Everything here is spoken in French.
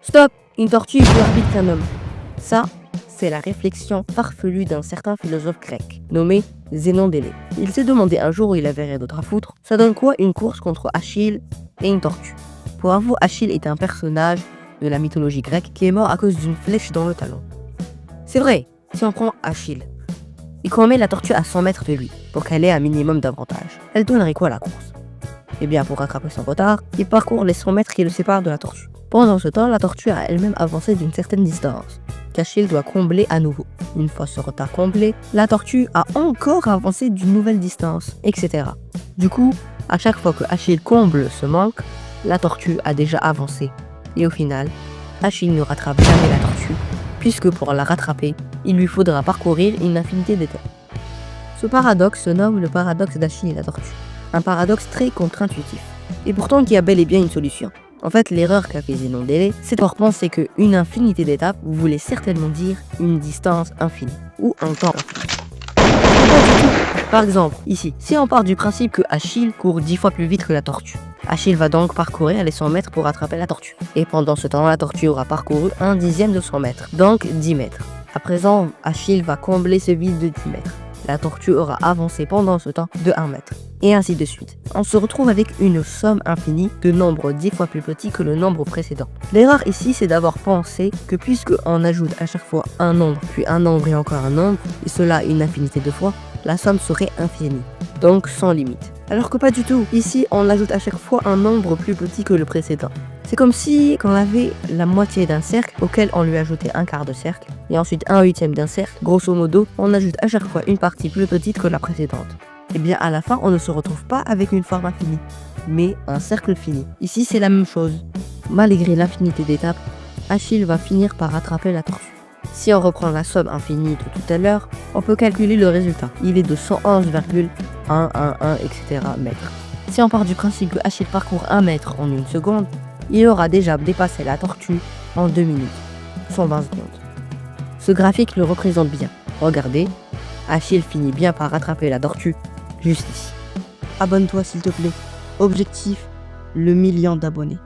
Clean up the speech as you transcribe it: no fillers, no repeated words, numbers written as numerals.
Stop! Une tortue est plus rapide qu'un homme. Ça, c'est la réflexion farfelue d'un certain philosophe grec, nommé Zénon d'Élée. Il s'est demandé un jour où il avait rien d'autre à foutre, ça donne quoi une course contre Achille et une tortue? Pour avouer, Achille est un personnage de la mythologie grecque qui est mort à cause d'une flèche dans le talon. C'est vrai, si on prend Achille, et qu'on met la tortue à 100 mètres de lui, pour qu'elle ait un minimum d'avantage, elle donnerait quoi la course? Eh bien, pour rattraper son retard, il parcourt les 100 mètres qui le séparent de la tortue. Pendant ce temps, la tortue a elle-même avancé d'une certaine distance, qu'Achille doit combler à nouveau. Une fois ce retard comblé, la tortue a encore avancé d'une nouvelle distance, etc. Du coup, à chaque fois que Achille comble ce manque, la tortue a déjà avancé. Et au final, Achille ne rattrape jamais la tortue, puisque pour la rattraper, il lui faudra parcourir une infinité d'étapes. Ce paradoxe se nomme le paradoxe d'Achille et la tortue. Un paradoxe très contre-intuitif, et pourtant qui a bel et bien une solution. En fait, l'erreur qu'a fait Zénon d'Élée, c'est de penser qu'une infinité d'étapes voulait certainement dire une distance infinie, ou un temps infini. Par exemple, ici, si on part du principe que Achille court 10 fois plus vite que la tortue, Achille va donc parcourir les 100 mètres pour rattraper la tortue. Et pendant ce temps, la tortue aura parcouru 1/10 de 100 mètres, donc 10 mètres. À présent, Achille va combler ce vide de 10 mètres. La tortue aura avancé pendant ce temps de 1 mètre, et ainsi de suite. On se retrouve avec une somme infinie de nombres 10 fois plus petits que le nombre précédent. L'erreur ici, c'est d'avoir pensé que puisque on ajoute à chaque fois un nombre, puis un nombre et encore un nombre, et cela une infinité de fois, la somme serait infinie, donc sans limite. Alors que pas du tout. Ici, on ajoute à chaque fois un nombre plus petit que le précédent. C'est comme si on avait la moitié d'un cercle auquel on lui ajoutait un quart de cercle, et ensuite un huitième d'un cercle. Grosso modo, on ajoute à chaque fois une partie plus petite que la précédente. Et bien à la fin, on ne se retrouve pas avec une forme infinie, mais un cercle fini. Ici, c'est la même chose. Malgré l'infinité d'étapes, Achille va finir par rattraper la tortue. Si on reprend la somme infinie de tout à l'heure, on peut calculer le résultat. Il est de 111,111, etc. mètres. Si on part du principe que Achille parcourt 1 mètre en 1 seconde, il aura déjà dépassé la tortue en 2 minutes, 120 secondes. Ce graphique le représente bien. Regardez, Achille finit bien par rattraper la tortue, juste ici. Abonne-toi s'il te plaît. Objectif, le 1 000 000 d'abonnés.